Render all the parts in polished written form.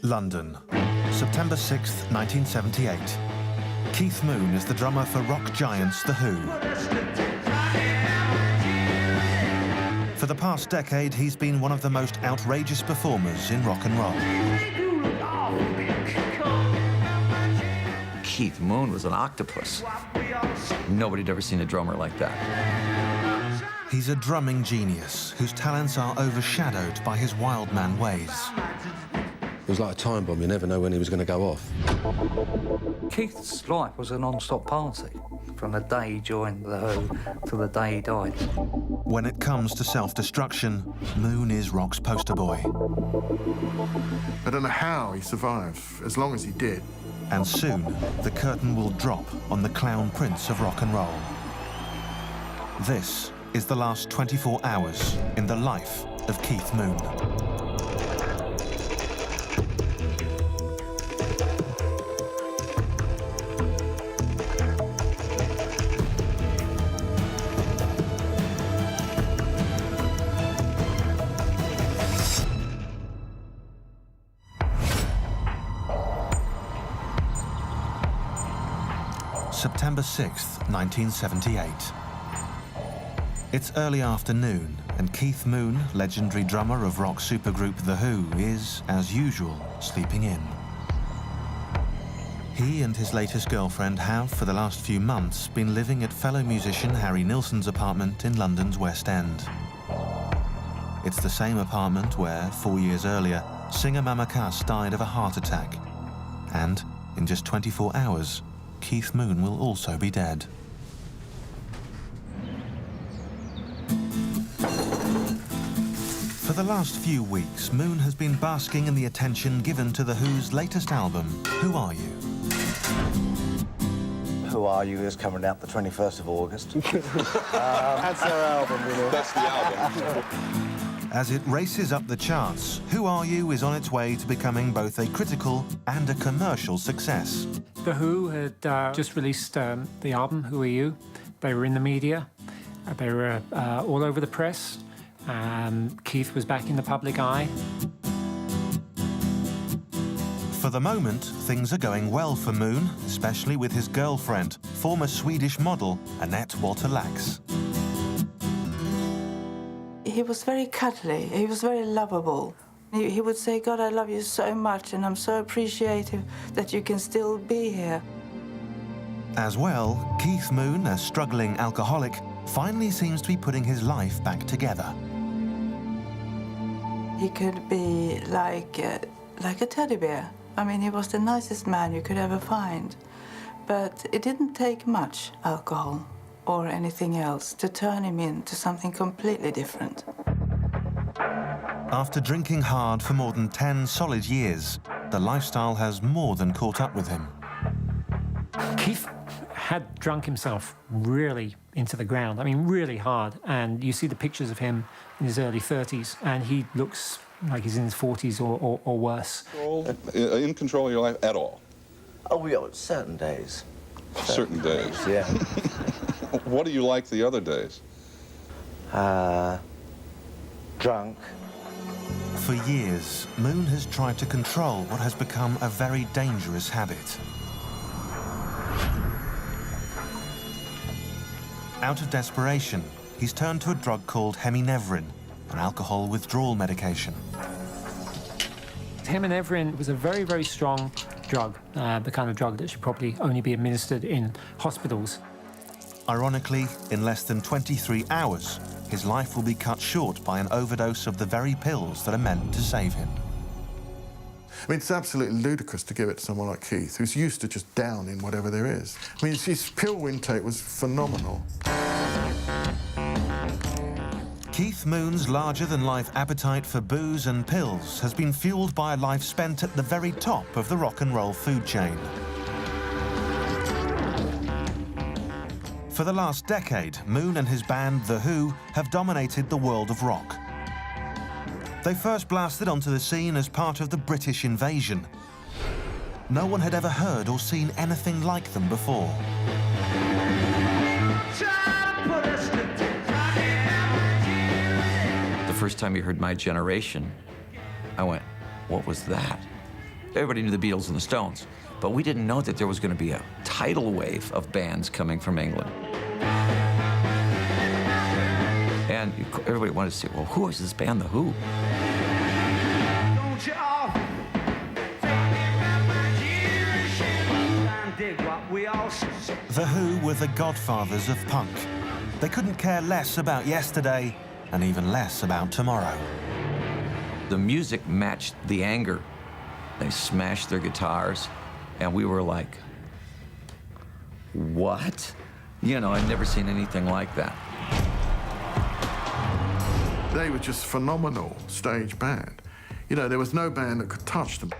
London, September 6th, 1978. Keith Moon is the drummer for rock giants The Who. For the past decade, he's been one of the most outrageous performers in rock and roll. Keith Moon was an octopus. Nobody'd ever seen a drummer like that. He's a drumming genius whose talents are overshadowed by his wild man ways. It was like a time bomb. You never know when he was going to go off. Keith's life was a non-stop party, from the day he joined The Who to the day he died. When it comes to self-destruction, Moon is rock's poster boy. I don't know how he survived, as long as he did. And soon, the curtain will drop on the clown prince of rock and roll. This is the last 24 hours in the life of Keith Moon. September 6th, 1978. It's early afternoon, and Keith Moon, legendary drummer of rock supergroup The Who, is, as usual, sleeping in. He and his latest girlfriend have, for the last few months, been living at fellow musician Harry Nilsson's apartment in London's West End. It's the same apartment where, 4 years earlier, singer Mama Cass died of a heart attack. And, in just 24 hours, Keith Moon will also be dead. For the last few weeks, Moon has been basking in the attention given to The Who's latest album, Who Are You? Who Are You is coming out the 21st of August. That's their album, you know. That's the album. As it races up the charts, Who Are You is on its way to becoming both a critical and a commercial success. The Who had just released the album, Who Are You? They were in the media. They were all over the press. Keith was back in the public eye. For the moment, things are going well for Moon, especially with his girlfriend, former Swedish model Annette Walter-Lax. He was very cuddly. He was very lovable. He would say, God, I love you so much, and I'm so appreciative that you can still be here. As well, Keith Moon, a struggling alcoholic, finally seems to be putting his life back together. He could be like a teddy bear. I mean, he was the nicest man you could ever find. But it didn't take much alcohol or anything else to turn him into something completely different. After drinking hard for more than 10 solid years, the lifestyle has more than caught up with him. Keith had drunk himself really into the ground, I mean, really hard. And you see the pictures of him in his early 30s, and he looks like he's in his 40s or worse. In control of your life at all? Oh, yeah, certain days. Certain days. Yeah. What do you like the other days? Drunk. For years, Moon has tried to control what has become a very dangerous habit. Out of desperation, he's turned to a drug called hemynevrin, an alcohol withdrawal medication. Hemynevrin was a very, very strong drug, the kind of drug that should probably only be administered in hospitals. Ironically, in less than 23 hours, his life will be cut short by an overdose of the very pills that are meant to save him. I mean, it's absolutely ludicrous to give it to someone like Keith, who's used to just downing whatever there is. I mean, his pill intake was phenomenal. Keith Moon's larger-than-life appetite for booze and pills has been fueled by a life spent at the very top of the rock and roll food chain. For the last decade, Moon and his band, The Who, have dominated the world of rock. They first blasted onto the scene as part of the British invasion. No one had ever heard or seen anything like them before. The first time you heard My Generation, I went, what was that? Everybody knew the Beatles and the Stones, but we didn't know that there was going to be a tidal wave of bands coming from England. And everybody wanted to say, well, who is this band, The Who? The Who were the godfathers of punk. They couldn't care less about yesterday and even less about tomorrow. The music matched the anger. They smashed their guitars, and we were like, what? You know, I'd never seen anything like that. They were just phenomenal stage band. You know, there was no band that could touch them.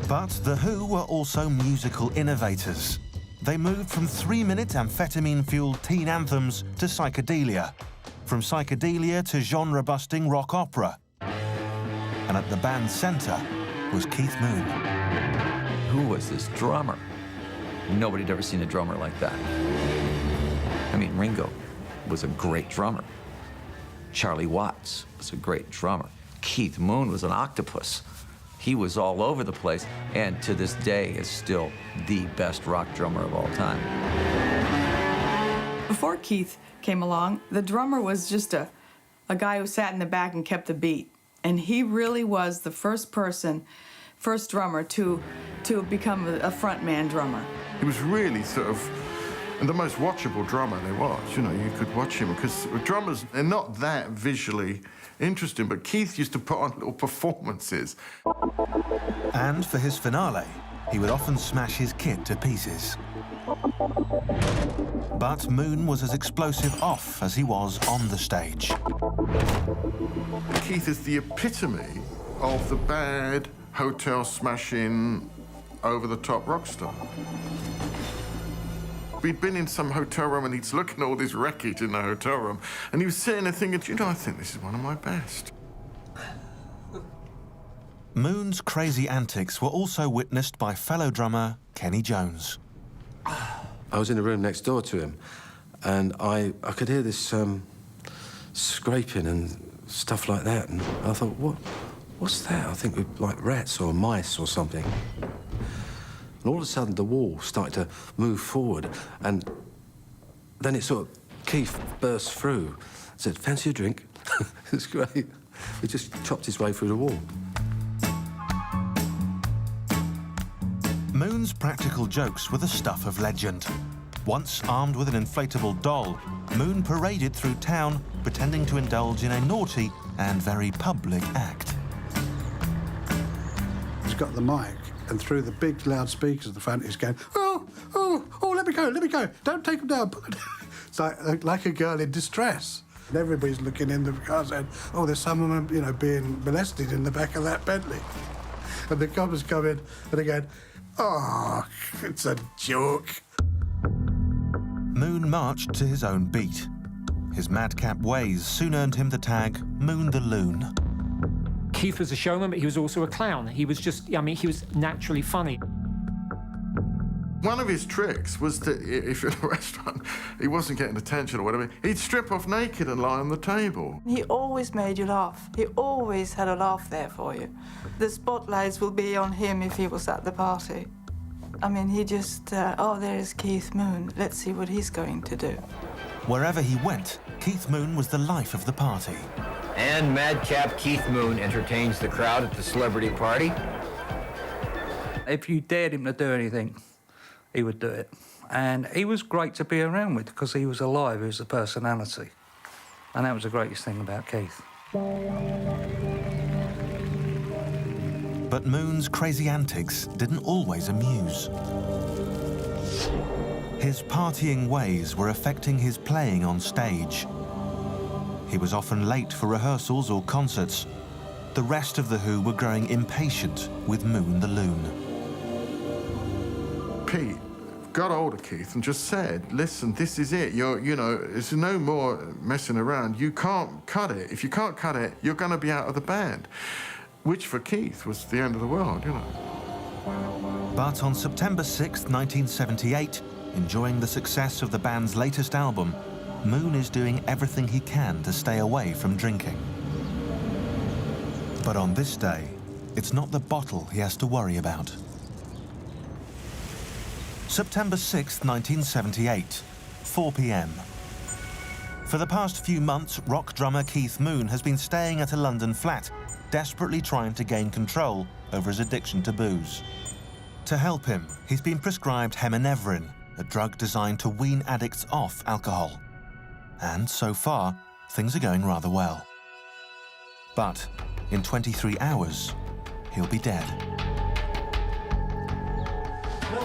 But The Who were also musical innovators. They moved from 3-minute amphetamine-fueled teen anthems to psychedelia, from psychedelia to genre-busting rock opera. And at the band's centre was Keith Moon. Who was this drummer? Nobody had ever seen a drummer like that. I mean, Ringo was a great drummer. Charlie Watts was a great drummer. Keith Moon was an octopus. He was all over the place, and to this day is still the best rock drummer of all time. Before Keith came along, the drummer was just a guy who sat in the back and kept the beat. And he really was the first drummer to become a frontman drummer. He was really sort of the most watchable drummer there was. You know, you could watch him, because drummers are not that visually interesting, but Keith used to put on little performances. And for his finale, he would often smash his kit to pieces. But Moon was as explosive off as he was on the stage. Keith is the epitome of the bad, hotel-smashing, over-the-top rock star. We'd been in some hotel room and he's looking at all this wreckage in the hotel room, and he was sitting there thinking, you know, I think this is one of my best. Moon's crazy antics were also witnessed by fellow drummer Kenny Jones. I was in the room next door to him, and I could hear this scraping and stuff like that, and I thought, what's that? I think we're like rats or mice or something. And all of a sudden, the wall started to move forward, and then it sort of, Keith burst through, said, fancy a drink? It was great. He just chopped his way through the wall. Moon's practical jokes were the stuff of legend. Once armed with an inflatable doll, Moon paraded through town, pretending to indulge in a naughty and very public act. He's got the mic, and through the big loudspeakers at the front, he's going, oh, let me go, don't take him down. It's like a girl in distress. And everybody's looking in the car saying, oh, there's someone, you know, being molested in the back of that Bentley. And the coppers come in, and they're going, oh, it's a joke. Moon marched to his own beat. His madcap ways soon earned him the tag Moon the Loon. Keith was a showman, but he was also a clown. He was just, I mean, he was naturally funny. One of his tricks was that if you're in a restaurant, he wasn't getting attention or whatever, he'd strip off naked and lie on the table. He always made you laugh. He always had a laugh there for you. The spotlights will be on him if he was at the party. I mean, he just, oh, there is Keith Moon. Let's see what he's going to do. Wherever he went, Keith Moon was the life of the party. And madcap Keith Moon entertains the crowd at the celebrity party. If you dared him to do anything, he would do it. And he was great to be around with because he was alive, he was a personality. And that was the greatest thing about Keith. But Moon's crazy antics didn't always amuse. His partying ways were affecting his playing on stage. He was often late for rehearsals or concerts. The rest of the Who were growing impatient with Moon the Loon. Pete got hold of Keith and just said, listen, this is it. You know, there's no more messing around. You can't cut it. If you can't cut it, you're going to be out of the band. Which for Keith was the end of the world, you know. But on September 6th, 1978, enjoying the success of the band's latest album, Moon is doing everything he can to stay away from drinking. But on this day, it's not the bottle he has to worry about. September 6, 1978, 4 p.m. For the past few months, rock drummer Keith Moon has been staying at a London flat, desperately trying to gain control over his addiction to booze. To help him, he's been prescribed heminevrin, a drug designed to wean addicts off alcohol. And so far, things are going rather well. But in 23 hours, he'll be dead.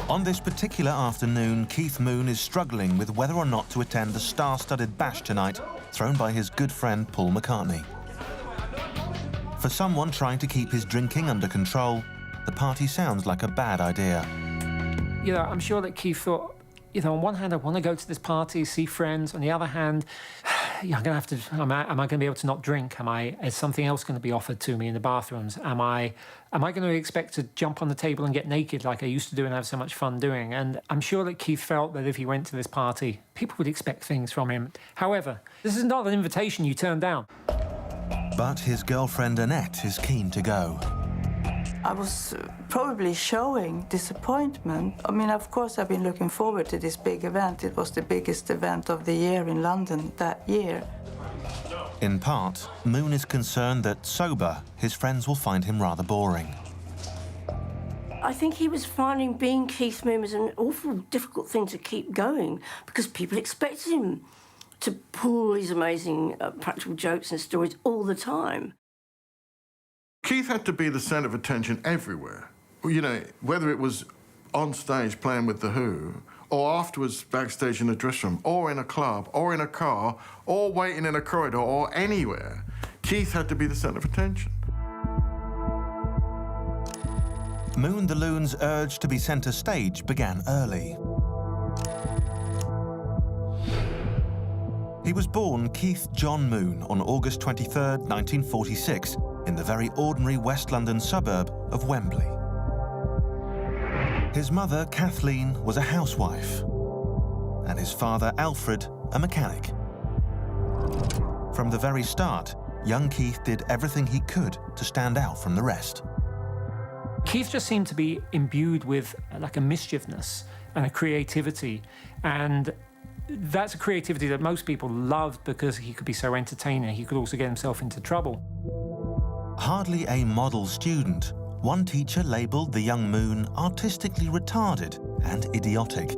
On this particular afternoon, Keith Moon is struggling with whether or not to attend the star-studded bash tonight, thrown by his good friend Paul McCartney. For someone trying to keep his drinking under control, the party sounds like a bad idea. You know, I'm sure that Keith thought, you know, on one hand, I want to go to this party, see friends. On the other hand, yeah, I'm going to have to. Am I going to be able to not drink? Is something else going to be offered to me in the bathrooms? Am I going to expect to jump on the table and get naked like I used to do and have so much fun doing? And I'm sure that Keith felt that if he went to this party, people would expect things from him. However, this is not an invitation you turn down. But his girlfriend Annette is keen to go. I was probably showing disappointment. I mean, of course, I've been looking forward to this big event. It was the biggest event of the year in London that year. In part, Moon is concerned that sober, his friends will find him rather boring. I think he was finding being Keith Moon was an awful difficult thing to keep going because people expected him to pull these amazing practical jokes and stories all the time. Keith had to be the centre of attention everywhere. You know, whether it was on stage playing with The Who, or afterwards backstage in a dressing room, or in a club, or in a car, or waiting in a corridor, or anywhere, Keith had to be the centre of attention. Moon the Loon's urge to be centre stage began early. He was born Keith John Moon on August 23rd, 1946, in the very ordinary West London suburb of Wembley. His mother, Kathleen, was a housewife, and his father, Alfred, a mechanic. From the very start, young Keith did everything he could to stand out from the rest. Keith just seemed to be imbued with like a mischievousness and a creativity, and that's a creativity that most people loved because he could be so entertaining. He could also get himself into trouble. Hardly a model student, one teacher labelled the young Moon artistically retarded and idiotic.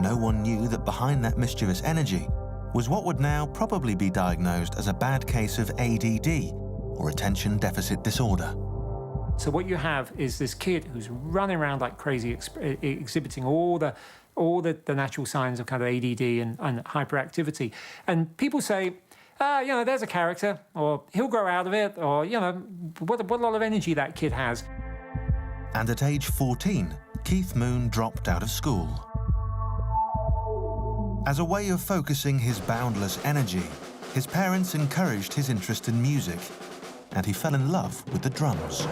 No one knew that behind that mischievous energy was what would now probably be diagnosed as a bad case of ADD, or attention deficit disorder. So what you have is this kid who's running around like crazy, exhibiting all the natural signs of kind of ADD and hyperactivity. And people say, you know, there's a character, or he'll grow out of it, or, you know, what a lot of energy that kid has. And at age 14, Keith Moon dropped out of school. As a way of focusing his boundless energy, his parents encouraged his interest in music, and he fell in love with the drums.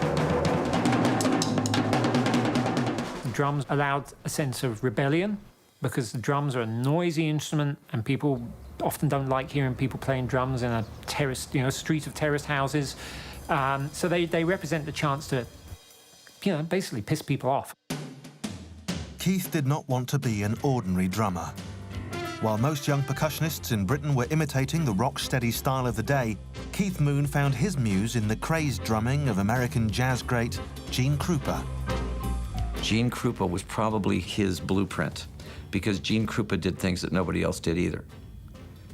The drums allowed a sense of rebellion, because the drums are a noisy instrument, and people often don't like hearing people playing drums in a terraced, you know, street of terraced houses. So they represent the chance to, you know, basically piss people off. Keith did not want to be an ordinary drummer. While most young percussionists in Britain were imitating the rock-steady style of the day, Keith Moon found his muse in the crazed drumming of American jazz great Gene Krupa. Gene Krupa was probably his blueprint, because Gene Krupa did things that nobody else did either.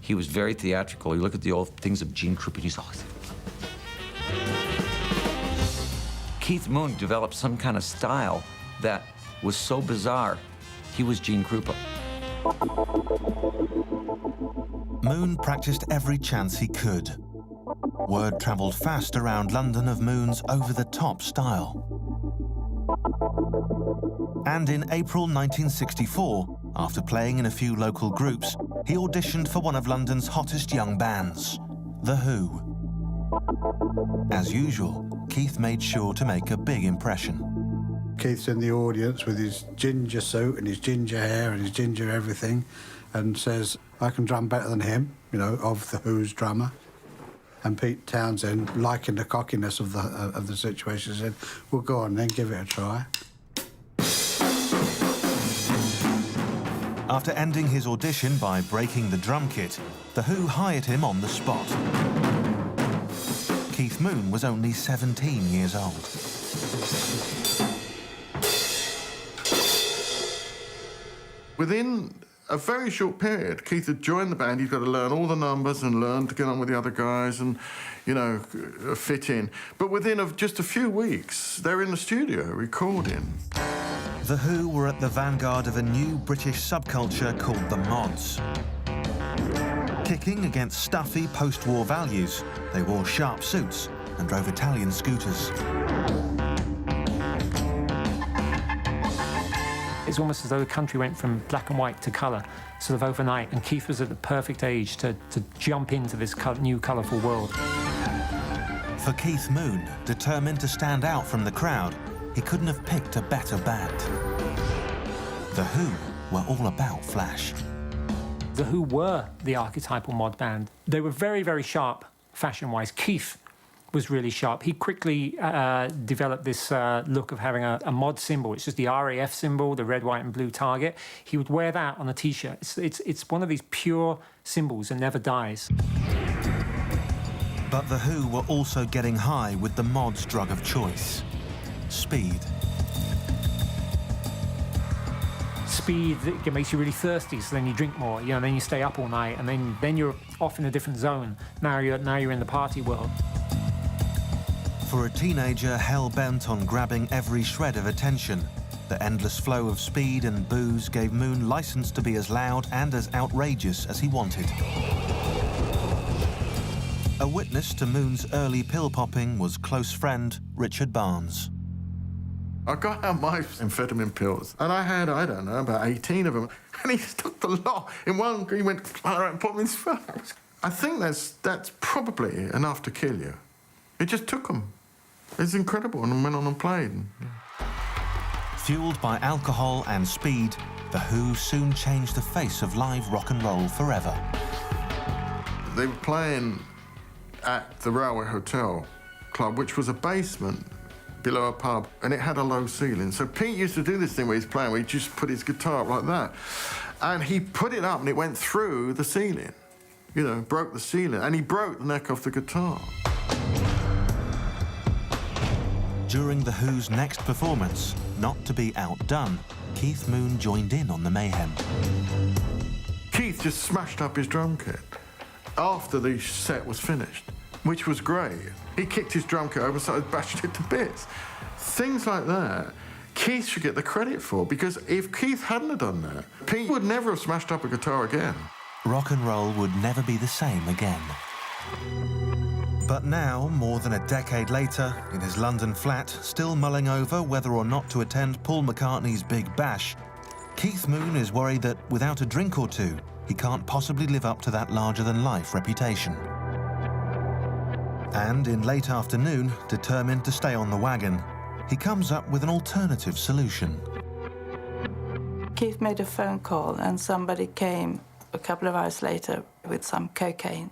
He was very theatrical. You look at the old things of Gene Krupa, he's always... Keith Moon developed some kind of style that was so bizarre. He was Gene Krupa. Moon practiced every chance he could. Word travelled fast around London of Moon's over-the-top style. And in April 1964, after playing in a few local groups, he auditioned for one of London's hottest young bands, The Who. As usual, Keith made sure to make a big impression. Keith's in the audience with his ginger suit and his ginger hair and his ginger everything, and says, I can drum better than him, you know, of The Who's drummer. And Pete Townsend, liking the cockiness of the situation, said, well, go on then, give it a try. After ending his audition by breaking the drum kit, The Who hired him on the spot. Keith Moon was only 17 years old. Within a very short period, Keith had joined the band. He'd got to learn all the numbers and learn to get on with the other guys and, you know, fit in. But within just a few weeks, they're in the studio recording. The Who were at the vanguard of a new British subculture called the mods. Kicking against stuffy post-war values, they wore sharp suits and drove Italian scooters. It's almost as though the country went from black and white to colour, sort of overnight, and Keith was at the perfect age to jump into this new colourful world. For Keith Moon, determined to stand out from the crowd, he couldn't have picked a better band. The Who were all about flash. The Who were the archetypal mod band. They were very, very sharp, fashion-wise. Keith was really sharp. He quickly developed this look of having a mod symbol. It's just the RAF symbol, the red, white and blue target. He would wear that on a T-shirt. It's one of these pure symbols that never dies. But The Who were also getting high with the mod's drug of choice, speed. Speed, it makes you really thirsty, so then you drink more, you know, then you stay up all night, and then you're off in a different zone. Now you're in the party world. For a teenager hell-bent on grabbing every shred of attention, the endless flow of speed and booze gave Moon license to be as loud and as outrageous as he wanted. A witness to Moon's early pill-popping was close friend Richard Barnes. I got out my amphetamine pills, and I had, I don't know, about 18 of them, and he stuck the lot in one. He went, all right, put them in his mouth. I think that's probably enough to kill you. It just took them. It's incredible, and went on and played. Fueled by alcohol and speed, The Who soon changed the face of live rock and roll forever. They were playing at the Railway Hotel Club, which was a basement below a pub, and it had a low ceiling. So Pete used to do this thing where he's playing, where he just put his guitar up like that. And he put it up, and it went through the ceiling. You know, broke the ceiling, and he broke the neck off the guitar. During The Who's next performance, not to be outdone, Keith Moon joined in on the mayhem. Keith just smashed up his drum kit after the set was finished, which was great. He kicked his drum kit over and started bashing it to bits. Things like that, Keith should get the credit for, because if Keith hadn't have done that, Pete would never have smashed up a guitar again. Rock and roll would never be the same again. But now, more than a decade later, in his London flat, still mulling over whether or not to attend Paul McCartney's Big Bash, Keith Moon is worried that without a drink or two, he can't possibly live up to that larger-than-life reputation. And in late afternoon, determined to stay on the wagon, he comes up with an alternative solution. Keith made a phone call, and somebody came a couple of hours later with some cocaine.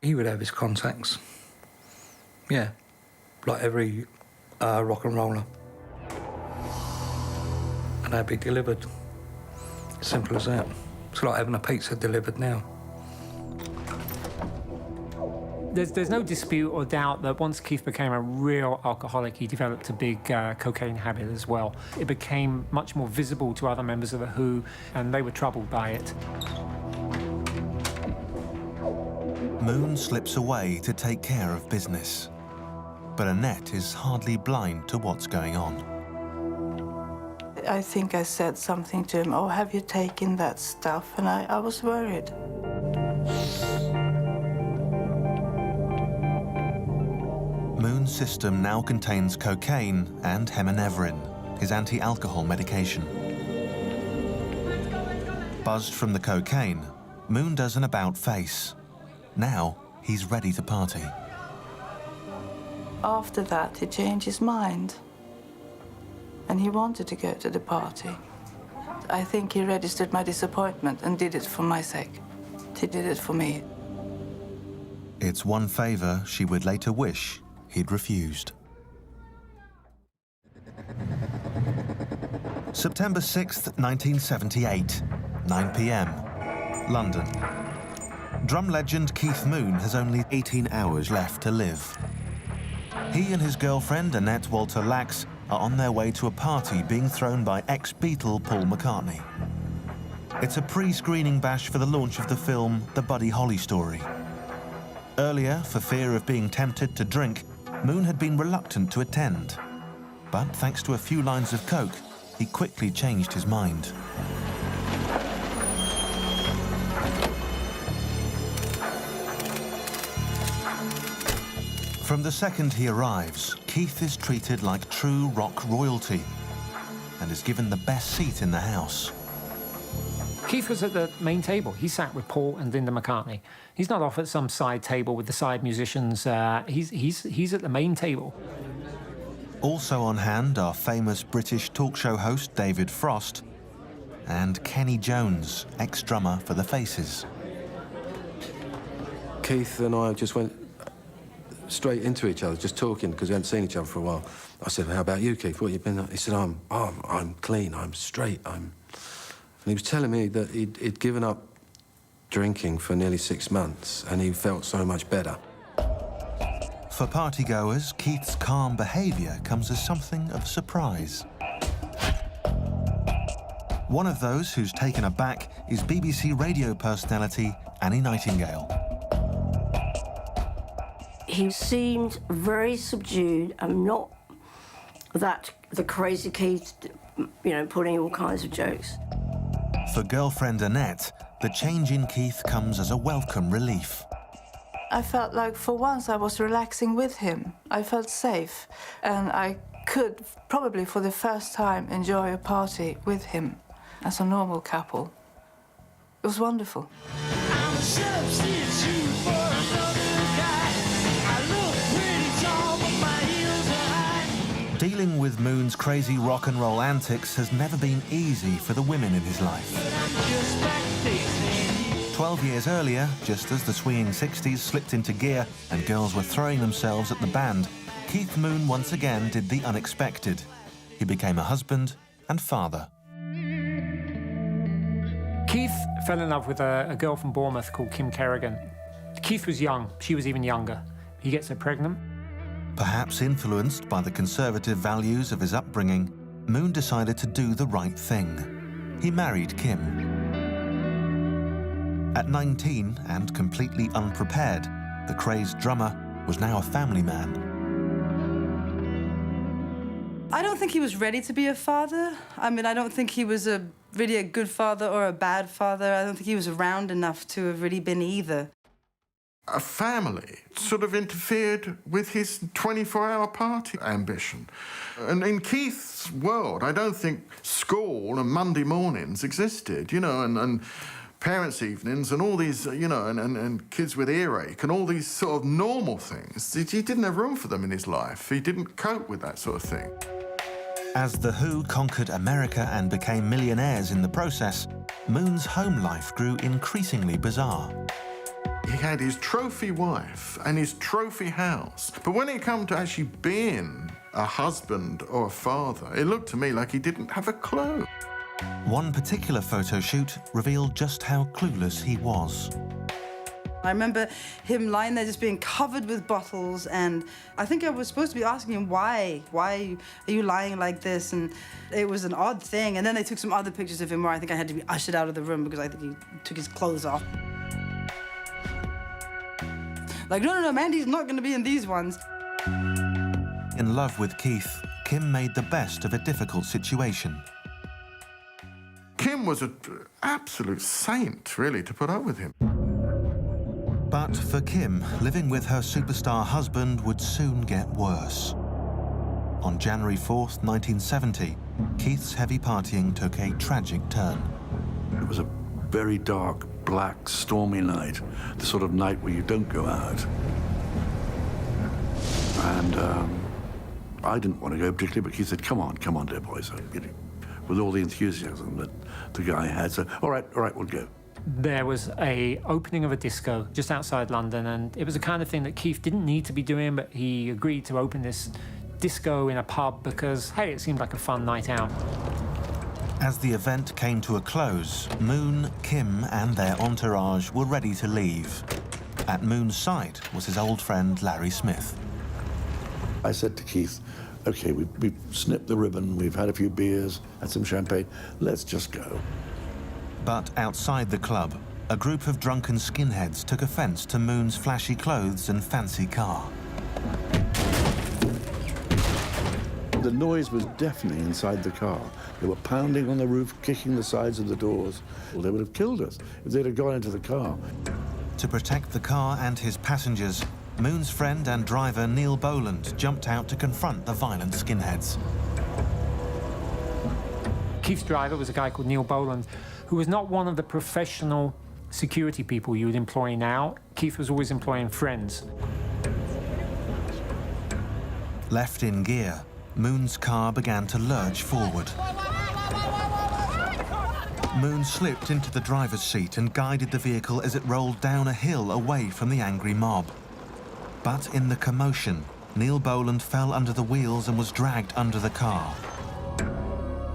He would have his contacts. Yeah, like every rock and roller. And they'd be delivered. Simple as that. It's like having a pizza delivered now. There's no dispute or doubt that once Keith became a real alcoholic, he developed a big cocaine habit as well. It became much more visible to other members of The Who, and they were troubled by it. Moon slips away to take care of business. But Annette is hardly blind to what's going on. I think I said something to him, oh, have you taken that stuff? And I was worried. Moon's system now contains cocaine and heminevrin, his anti-alcohol medication. Buzzed from the cocaine, Moon does an about-face. Now, he's ready to party. After that, he changed his mind. And he wanted to go to the party. I think he registered my disappointment and did it for my sake. He did it for me. It's one favour she would later wish he'd refused. September 6th, 1978, 9 p.m, London. Drum legend Keith Moon has only 18 hours left to live. He and his girlfriend, Annette Walter Lax, are on their way to a party being thrown by ex-Beatle Paul McCartney. It's a pre-screening bash for the launch of the film The Buddy Holly Story. Earlier, for fear of being tempted to drink, Moon had been reluctant to attend. But thanks to a few lines of coke, he quickly changed his mind. From the second he arrives, Keith is treated like true rock royalty and is given the best seat in the house. Keith was at the main table. He sat with Paul and Linda McCartney. He's not off at some side table with the side musicians. He's at the main table. Also on hand are famous British talk show host David Frost and Kenny Jones, ex-drummer for The Faces. Keith and I just went straight into each other, just talking, because we hadn't seen each other for a while. I said, "How about you, Keith? What have you been like?" He said, I'm clean, I'm straight, And he was telling me that he'd given up drinking for nearly 6 months, and he felt so much better. For partygoers, Keith's calm behaviour comes as something of a surprise. One of those who's taken aback is BBC radio personality Annie Nightingale. He seemed very subdued and not the crazy Keith, putting all kinds of jokes. For girlfriend Annette, the change in Keith comes as a welcome relief. I felt like for once I was relaxing with him. I felt safe, and I could probably for the first time enjoy a party with him as a normal couple. It was wonderful. Dealing with Moon's crazy rock and roll antics has never been easy for the women in his life. 12 years earlier, just as the swinging 60s slipped into gear and girls were throwing themselves at the band, Keith Moon once again did the unexpected. He became a husband and father. Keith fell in love with a girl from Bournemouth called Kim Kerrigan. Keith was young, she was even younger. He gets her pregnant. Perhaps influenced by the conservative values of his upbringing, Moon decided to do the right thing. He married Kim. At 19 and completely unprepared, the crazed drummer was now a family man. I don't think he was ready to be a father. I mean, I don't think he was really a good father or a bad father. I don't think he was around enough to have really been either. A family sort of interfered with his 24-hour party ambition. And in Keith's world, I don't think school and Monday mornings existed, and parents' evenings and all these, and kids with earache and all these sort of normal things. He didn't have room for them in his life. He didn't cope with that sort of thing. As The Who conquered America and became millionaires in the process, Moon's home life grew increasingly bizarre. He had his trophy wife and his trophy house. But when it came to actually being a husband or a father, it looked to me like he didn't have a clue. One particular photo shoot revealed just how clueless he was. I remember him lying there just being covered with bottles, and I think I was supposed to be asking him why are you lying like this, and it was an odd thing. And then they took some other pictures of him where I think I had to be ushered out of the room because I think he took his clothes off. Like, no, Mandy's not going to be in these ones. In love with Keith, Kim made the best of a difficult situation. Kim was an absolute saint, really, to put up with him. But for Kim, living with her superstar husband would soon get worse. On January 4th, 1970, Keith's heavy partying took a tragic turn. It was a very dark, black, stormy night, the sort of night where you don't go out. And I didn't want to go particularly, but Keith said, come on, dear boys, with all the enthusiasm that the guy had. So, all right, we'll go. there was a opening of a disco just outside London, and it was the kind of thing that Keith didn't need to be doing, but he agreed to open this disco in a pub because, hey, it seemed like a fun night out. As the event came to a close, Moon, Kim and their entourage were ready to leave. At Moon's side was his old friend Larry Smith. I said to Keith, OK, we've snipped the ribbon, we've had a few beers, had some champagne, let's just go. But outside the club, a group of drunken skinheads took offence to Moon's flashy clothes and fancy car. The noise was deafening inside the car. They were pounding on the roof, kicking the sides of the doors. Well, they would have killed us if they'd have gone into the car. To protect the car and his passengers, Moon's friend and driver Neil Boland jumped out to confront the violent skinheads. Keith's driver was a guy called Neil Boland, who was not one of the professional security people you would employ now. Keith was always employing friends. Left in gear, Moon's car began to lurch forward. Moon slipped into the driver's seat and guided the vehicle as it rolled down a hill away from the angry mob. But in the commotion, Neil Boland fell under the wheels and was dragged under the car,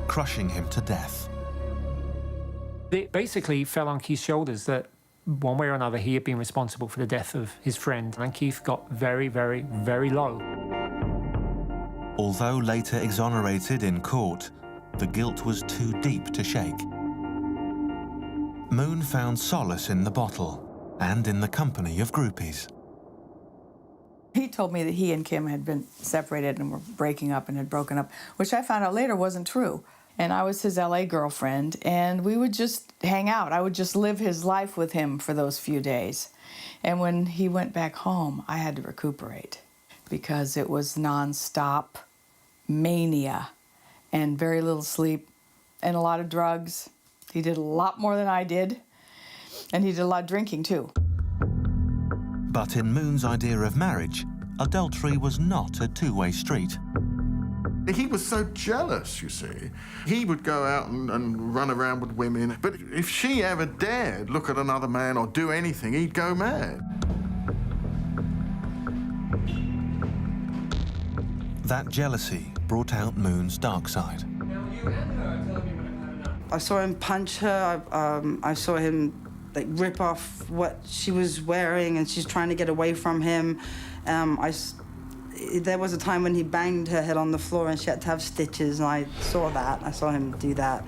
crushing him to death. It basically fell on Keith's shoulders that one way or another he had been responsible for the death of his friend, and Keith got very, very, very low. Although later exonerated in court, the guilt was too deep to shake. Moon found solace in the bottle and in the company of groupies. He told me that he and Kim had been separated and were breaking up and had broken up, which I found out later wasn't true. And I was his LA girlfriend, and we would just hang out. I would just live his life with him for those few days. And when he went back home, I had to recuperate because it was nonstop mania and very little sleep and a lot of drugs. He did a lot more than I did, and he did a lot of drinking too. But in Moon's idea of marriage, adultery was not a two-way street. He was so jealous, you see. He would go out and run around with women, but if she ever dared look at another man or do anything, he'd go mad. That jealousy brought out Moon's dark side. I saw him punch her. I saw him like rip off what she was wearing, and she's trying to get away from him. There was a time when he banged her head on the floor and she had to have stitches, and I saw that. I saw him do that.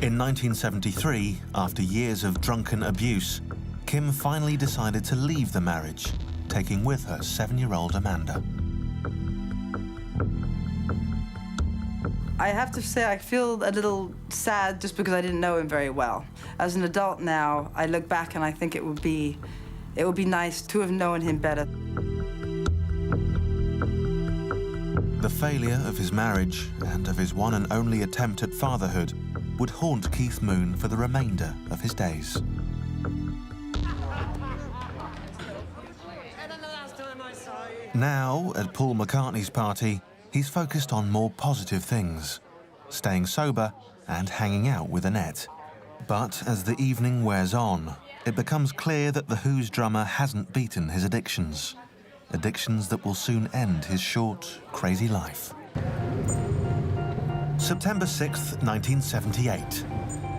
In 1973, after years of drunken abuse, Kim finally decided to leave the marriage, taking with her 7-year-old Amanda. I have to say I feel a little sad just because I didn't know him very well. As an adult now, I look back and I think it would be nice to have known him better. The failure of his marriage and of his one and only attempt at fatherhood would haunt Keith Moon for the remainder of his days. Now, at Paul McCartney's party, he's focused on more positive things, staying sober and hanging out with Annette. But as the evening wears on, it becomes clear that The Who's drummer hasn't beaten his addictions. Addictions that will soon end his short, crazy life. September 6th, 1978,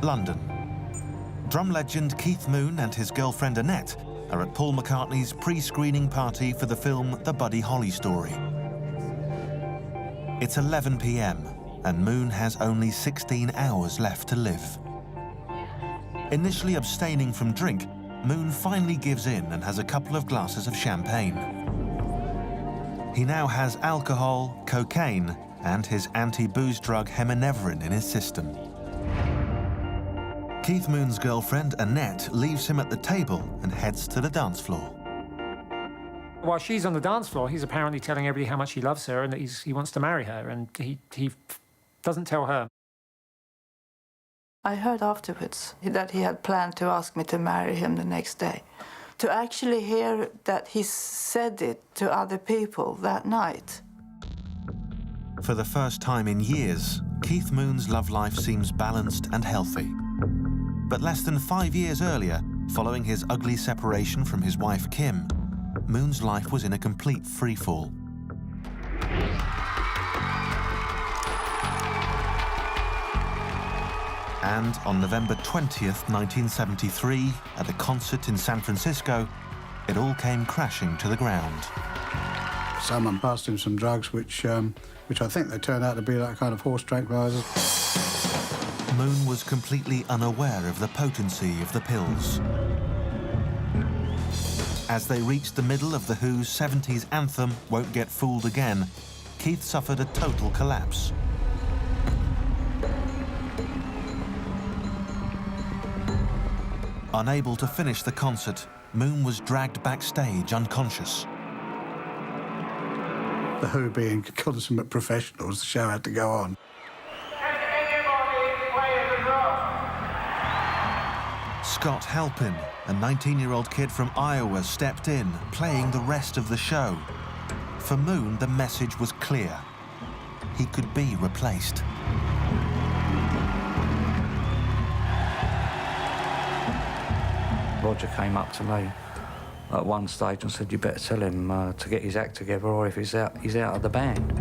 London. Drum legend Keith Moon and his girlfriend Annette are at Paul McCartney's pre-screening party for the film The Buddy Holly Story. It's 11 p.m, and Moon has only 16 hours left to live. Initially abstaining from drink, Moon finally gives in and has a couple of glasses of champagne. He now has alcohol, cocaine, and his anti-booze drug heminevrin in his system. Keith Moon's girlfriend, Annette, leaves him at the table and heads to the dance floor. While she's on the dance floor, he's apparently telling everybody how much he loves her and that he wants to marry her, and he doesn't tell her. I heard afterwards that he had planned to ask me to marry him the next day. To actually hear that he said it to other people that night. For the first time in years, Keith Moon's love life seems balanced and healthy. But less than 5 years earlier, following his ugly separation from his wife Kim, Moon's life was in a complete freefall. And on November 20th, 1973, at a concert in San Francisco, it all came crashing to the ground. Someone passed him some drugs, which I think they turned out to be like kind of horse tranquilizers. Moon was completely unaware of the potency of the pills. As they reached the middle of the Who's 70s anthem, Won't Get Fooled Again, Keith suffered a total collapse. Unable to finish the concert, Moon was dragged backstage unconscious. The Who being consummate professionals, the show had to go on. Scott Halpin, a 19-year-old kid from Iowa, stepped in, playing the rest of the show. For Moon, the message was clear. He could be replaced. Roger came up to me at one stage and said, "You better tell him to get his act together, or if he's out of the band."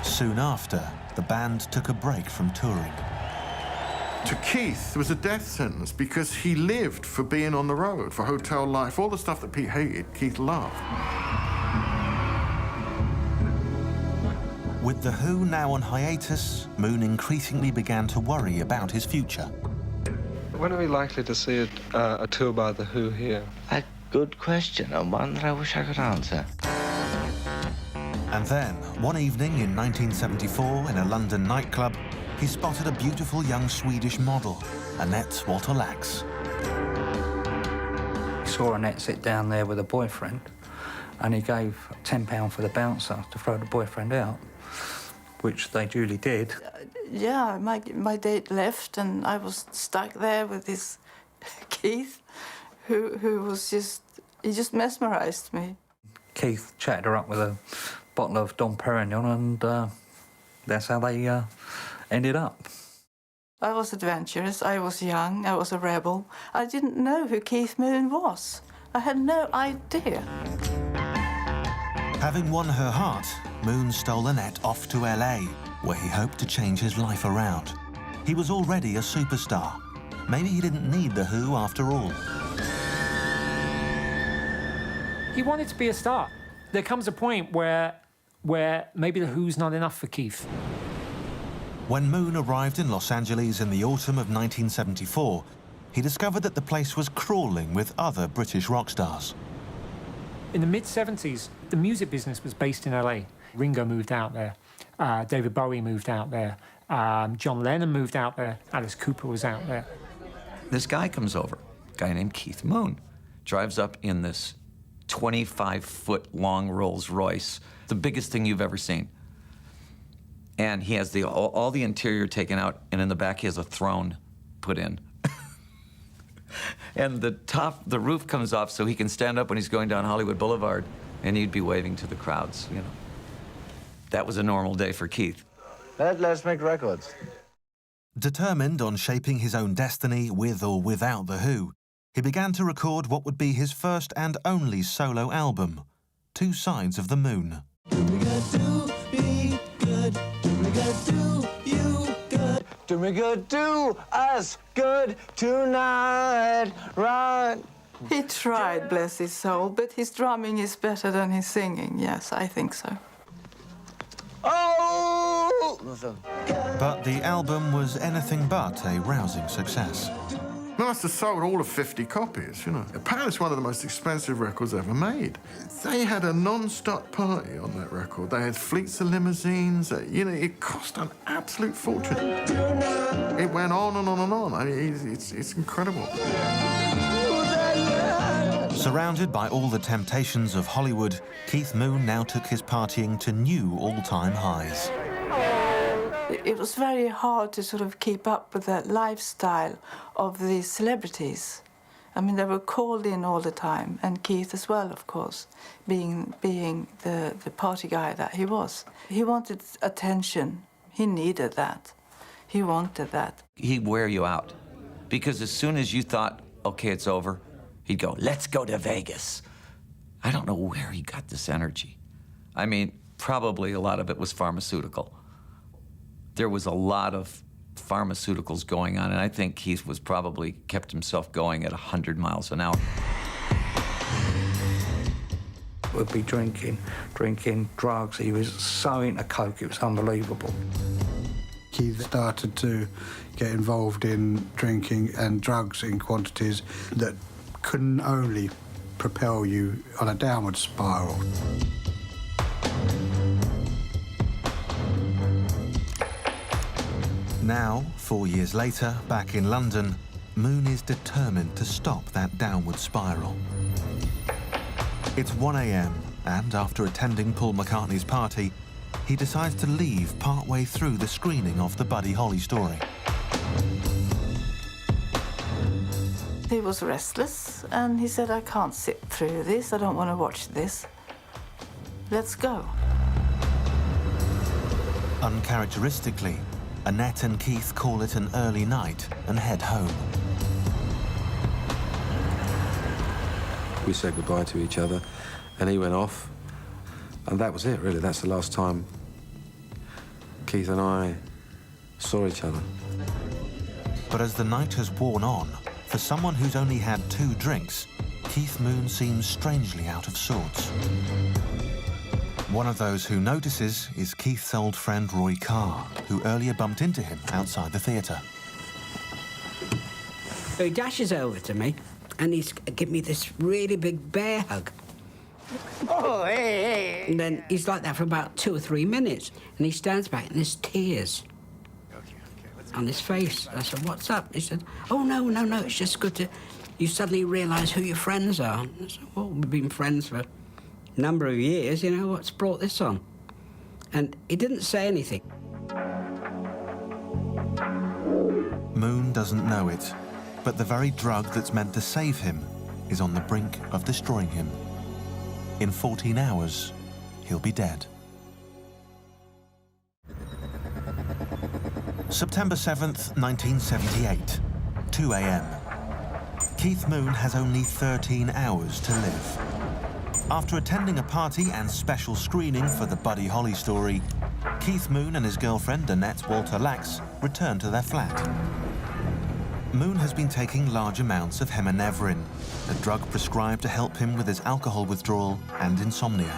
Soon after, the band took a break from touring. To Keith, it was a death sentence because he lived for being on the road, for hotel life, all the stuff that Pete hated, Keith loved. With The Who now on hiatus, Moon increasingly began to worry about his future. When are we likely to see a tour by The Who here? A good question, and one that I wish I could answer. And then, one evening in 1974, in a London nightclub, he spotted a beautiful young Swedish model, Annette Walter-Lax. He saw Annette sit down there with a boyfriend, and he gave £10 for the bouncer to throw the boyfriend out, which they duly did. Yeah, my date left, and I was stuck there with this Keith, who was he just mesmerised me. Keith chatted her up with a bottle of Dom Perignon, and that's how they ended up. I was adventurous, I was young, I was a rebel. I didn't know who Keith Moon was. I had no idea. Having won her heart, Moon stole Annette off to LA, where he hoped to change his life around. He was already a superstar. Maybe he didn't need The Who after all. He wanted to be a star. There comes a point where maybe The Who's not enough for Keith. When Moon arrived in Los Angeles in the autumn of 1974, he discovered that the place was crawling with other British rock stars. In the mid-70s, the music business was based in LA. Ringo moved out there. David Bowie moved out there. John Lennon moved out there. Alice Cooper was out there. This guy comes over, a guy named Keith Moon, drives up in this 25-foot-long Rolls Royce, the biggest thing you've ever seen. And he has all the interior taken out, and in the back he has a throne put in. And the roof comes off so he can stand up when he's going down Hollywood Boulevard, and he'd be waving to the crowds, you know. That was a normal day for Keith. Let's make records. Determined on shaping his own destiny with or without The Who, he began to record what would be his first and only solo album, Two Sides of the Moon. Do me good, do us good tonight, right? He tried, bless his soul, but his drumming is better than his singing. Yes, I think so. Oh! But the album was anything but a rousing success. No, it's sold all of 50 copies, you know. Apparently it's one of the most expensive records ever made. They had a non-stop party on that record. They had fleets of limousines. You know, it cost an absolute fortune. It went on and on and on. I mean, it's incredible. Surrounded by all the temptations of Hollywood, Keith Moon now took his partying to new all-time highs. It was very hard to sort of keep up with that lifestyle of the celebrities. I mean, they were called in all the time, and Keith as well, of course, being the party guy that he was. He wanted attention. He needed that. He wanted that. He'd wear you out Because as soon as you thought, okay, it's over, he'd go, let's go to Vegas. I don't know where he got this energy. I mean, probably a lot of it was pharmaceutical. There was a lot of pharmaceuticals going on, and I think Keith was probably kept himself going at 100 miles an hour. We'd be drinking drugs. He was so into coke, it was unbelievable. Keith started to get involved in drinking and drugs in quantities that couldn't only propel you on a downward spiral. Now, 4 years later, back in London, Moon is determined to stop that downward spiral. It's 1 a.m, and after attending Paul McCartney's party, he decides to leave partway through the screening of the Buddy Holly story. He was restless, and he said, I can't sit through this, I don't want to watch this. Let's go. Uncharacteristically, Annette and Keith call it an early night and head home. We said goodbye to each other, and he went off. And that was it, really. That's the last time Keith and I saw each other. But as the night has worn on, for someone who's only had 2 drinks, Keith Moon seems strangely out of sorts. One of those who notices is Keith's old friend Roy Carr, who earlier bumped into him outside the theatre. So he dashes over to me, and he's given me this really big bear hug. Oh, hey. And then he's like that for about 2 or 3 minutes, and he stands back, and there's tears on his face. I said, what's up? He said, oh, no, it's just good to... You suddenly realise who your friends are. I said, well, we've been friends for a number of years, you know, what's brought this on? And he didn't say anything. Moon doesn't know it, but the very drug that's meant to save him is on the brink of destroying him. In 14 hours, he'll be dead. September 7th, 1978, 2 a.m. Keith Moon has only 13 hours to live. After attending a party and special screening for the Buddy Holly story, Keith Moon and his girlfriend Annette Walter Lax return to their flat. Moon has been taking large amounts of heminevrin, a drug prescribed to help him with his alcohol withdrawal and insomnia.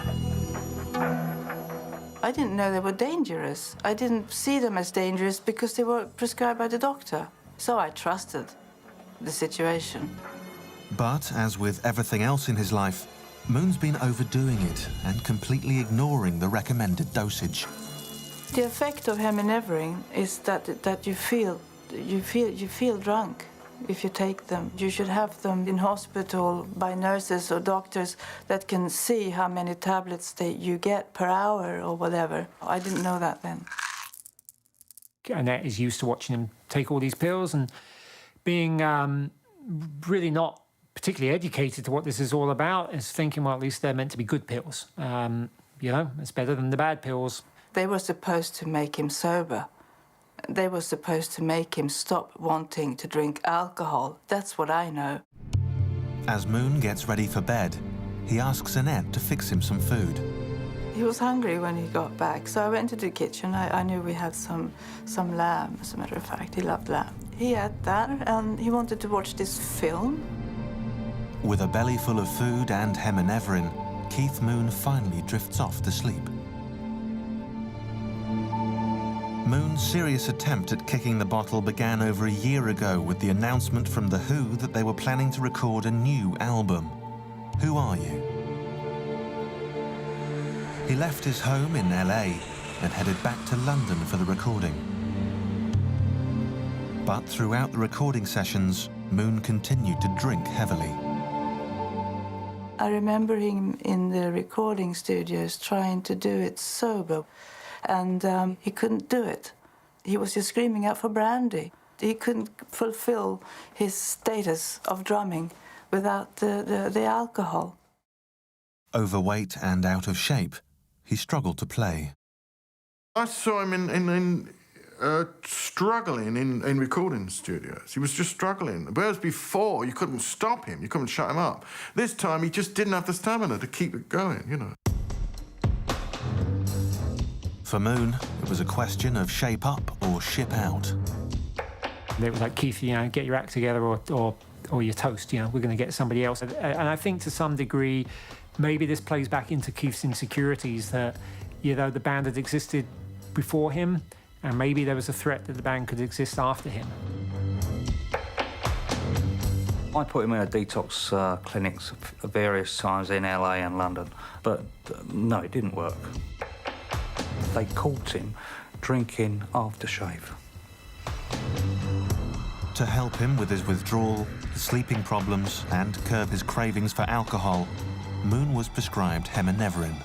I didn't know they were dangerous. I didn't see them as dangerous because they were prescribed by the doctor. So I trusted the situation. But as with everything else in his life, Moon's been overdoing it and completely ignoring the recommended dosage. The effect of heminevrin is that you feel drunk if you take them. You should have them in hospital by nurses or doctors that can see how many tablets you get per hour or whatever. I didn't know that then. Annette is used to watching him take all these pills and being really not particularly educated to what this is all about, is thinking, well, at least they're meant to be good pills. You know, it's better than the bad pills. They were supposed to make him sober. They were supposed to make him stop wanting to drink alcohol. That's what I know. As Moon gets ready for bed, he asks Annette to fix him some food. He was hungry when he got back, so I went to the kitchen. I knew we had some lamb, as a matter of fact. He loved lamb. He had that, and he wanted to watch this film. With a belly full of food and heminevrin, Keith Moon finally drifts off to sleep. Moon's serious attempt at kicking the bottle began over a year ago with the announcement from The Who that they were planning to record a new album. Who Are You? He left his home in LA and headed back to London for the recording. But throughout the recording sessions, Moon continued to drink heavily. I remember him in the recording studios trying to do it sober, and he couldn't do it. He was just screaming out for brandy. He couldn't fulfill his status of drumming without the alcohol. Overweight and out of shape, he struggled to play. I saw him in struggling in recording studios. He was just struggling. Whereas before, you couldn't stop him, you couldn't shut him up. This time, he just didn't have the stamina to keep it going, you know. For Moon, it was a question of shape up or ship out. It was like, Keith, you know, get your act together or you're toast, you know, we're going to get somebody else. And I think to some degree, maybe this plays back into Keith's insecurities that, you know, the band had existed before him, and maybe there was a threat that the band could exist after him. I put him in a detox clinics various times in LA and London, but no, it didn't work. They caught him drinking aftershave. To help him with his withdrawal, his sleeping problems, and curb his cravings for alcohol, Moon was prescribed Heminevrin.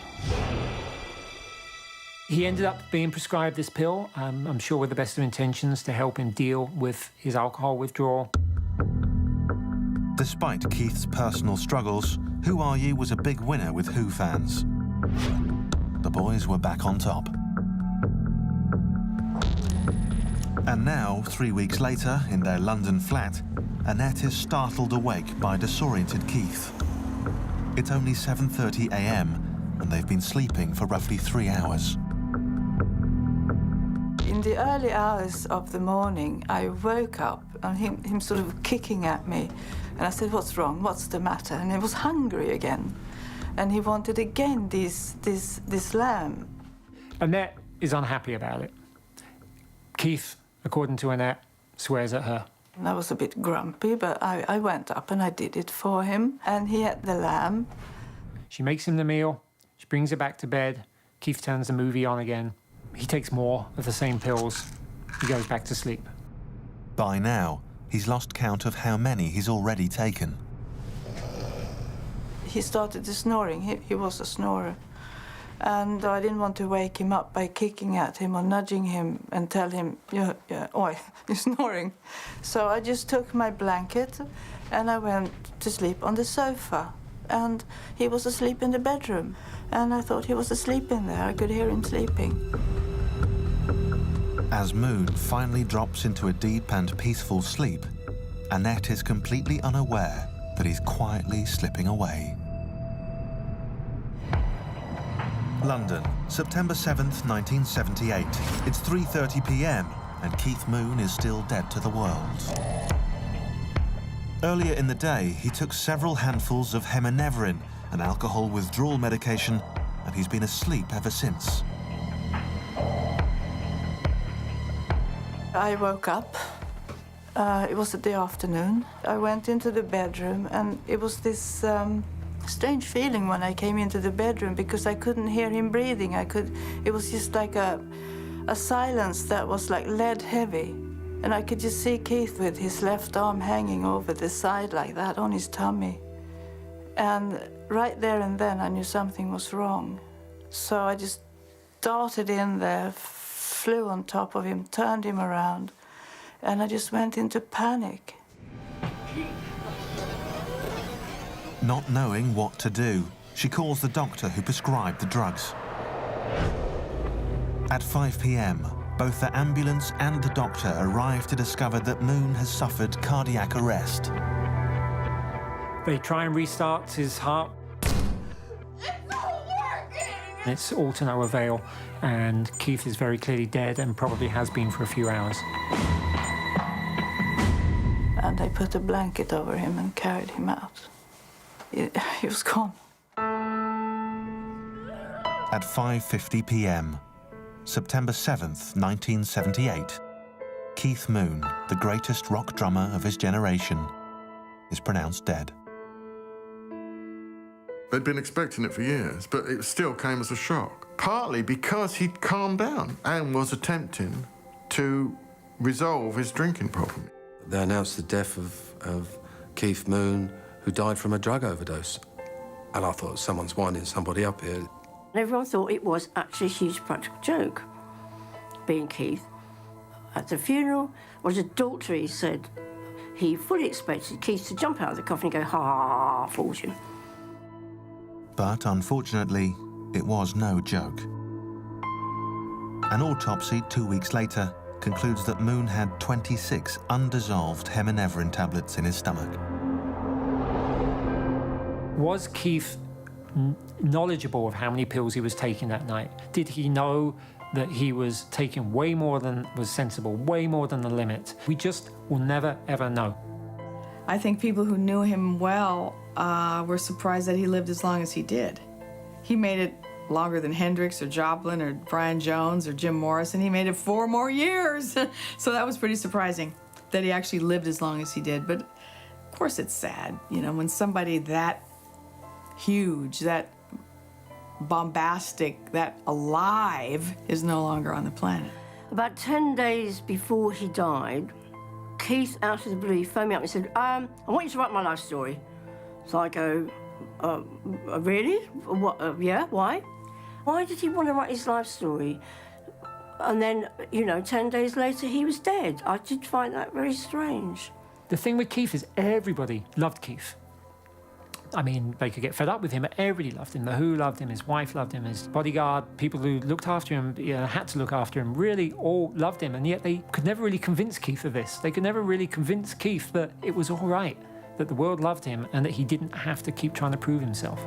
He ended up being prescribed this pill, I'm sure with the best of intentions, to help him deal with his alcohol withdrawal. Despite Keith's personal struggles, Who Are You was a big winner with Who fans. The boys were back on top. And now, 3 weeks later, in their London flat, Annette is startled awake by disoriented Keith. It's only 7:30 a.m, and they've been sleeping for roughly 3 hours. In the early hours of the morning, I woke up and him sort of kicking at me. And I said, "What's wrong? What's the matter?" And he was hungry again. And he wanted again this lamb. Annette is unhappy about it. Keith, according to Annette, swears at her. And I was a bit grumpy, but I went up and I did it for him. And he had the lamb. She makes him the meal. She brings it back to bed. Keith turns the movie on again. He takes more of the same pills. He goes back to sleep. By now, he's lost count of how many he's already taken. He started snoring. He was a snorer. And I didn't want to wake him up by kicking at him or nudging him and tell him, yeah, oi, you're snoring. So I just took my blanket and I went to sleep on the sofa. And he was asleep in the bedroom. And I thought he was asleep in there. I could hear him sleeping. As Moon finally drops into a deep and peaceful sleep, Annette is completely unaware that he's quietly slipping away. London, September 7th, 1978. It's 3:30 p.m. and Keith Moon is still dead to the world. Earlier in the day, he took several handfuls of Heminevrin, an alcohol withdrawal medication, and he's been asleep ever since. I woke up. It was the afternoon. I went into the bedroom, and it was this strange feeling when I came into the bedroom because I couldn't hear him breathing. It was just like a silence that was like lead heavy. And I could just see Keith with his left arm hanging over the side like that on his tummy. And right there and then I knew something was wrong. So I just darted in there, flew on top of him, turned him around, and I just went into panic. Not knowing what to do, she calls the doctor who prescribed the drugs. At 5 p.m, both the ambulance and the doctor arrive to discover that Moon has suffered cardiac arrest. They try and restart his heart. It's all to no avail, and Keith is very clearly dead and probably has been for a few hours. And I put a blanket over him and carried him out. He was gone. At 5:50 p.m, September 7th, 1978, Keith Moon, the greatest rock drummer of his generation, is pronounced dead. They'd been expecting it for years, but it still came as a shock. Partly because he'd calmed down and was attempting to resolve his drinking problem. They announced the death of Keith Moon, who died from a drug overdose. And I thought, someone's winding somebody up here. Everyone thought it was actually a huge practical joke, being Keith. At the funeral, was a doctor, he said, he fully expected Keith to jump out of the coffin and go, ha, ha, ha, fortune. But unfortunately, it was no joke. An autopsy 2 weeks later concludes that Moon had 26 undissolved heminevrin tablets in his stomach. Was Keith knowledgeable of how many pills he was taking that night? Did he know that he was taking way more than was sensible, way more than the limit? We just will never, ever know. I think people who knew him well were surprised that he lived as long as he did. He made it longer than Hendrix or Joplin or Brian Jones or Jim Morrison. He made it 4 more years. So that was pretty surprising that he actually lived as long as he did. But of course it's sad, you know, when somebody that huge, that bombastic, that alive is no longer on the planet. About 10 days before he died, Keith, out of the blue, phoned me up and said, I want you to write my life story. So I go, really? What? Yeah, why? Why did he want to write his life story? And then, you know, 10 days later, he was dead. I did find that very strange. The thing with Keith is everybody loved Keith. I mean, they could get fed up with him, but everybody loved him. The Who loved him, his wife loved him, his bodyguard, people who looked after him, had to look after him, really all loved him. And yet they could never really convince Keith of this. They could never really convince Keith that it was all right, that the world loved him and that he didn't have to keep trying to prove himself.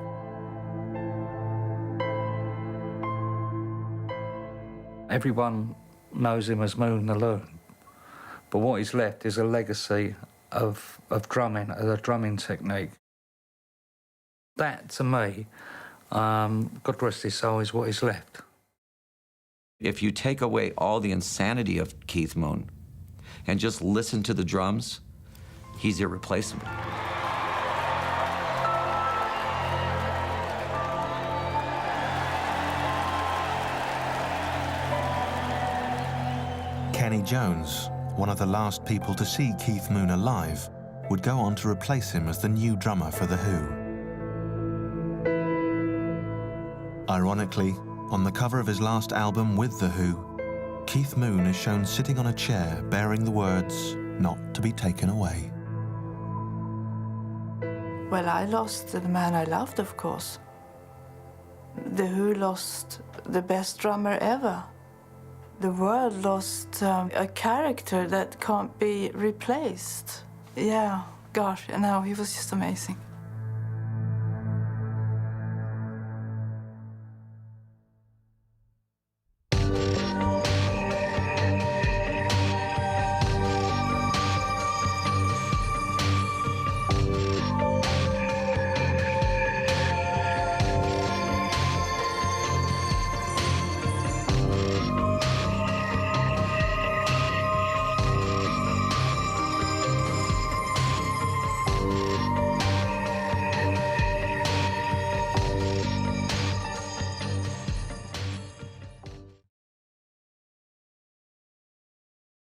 Everyone knows him as Moon the Loon, but what he's left is a legacy of drumming, of the drumming technique. That, to me, God rest his soul, is what is left. If you take away all the insanity of Keith Moon and just listen to the drums, he's irreplaceable. Kenny Jones, one of the last people to see Keith Moon alive, would go on to replace him as the new drummer for The Who. Ironically, on the cover of his last album with The Who, Keith Moon is shown sitting on a chair bearing the words, "Not to be taken away." Well, I lost the man I loved, of course. The Who lost the best drummer ever. The world lost a character that can't be replaced. Yeah, gosh, no, he was just amazing.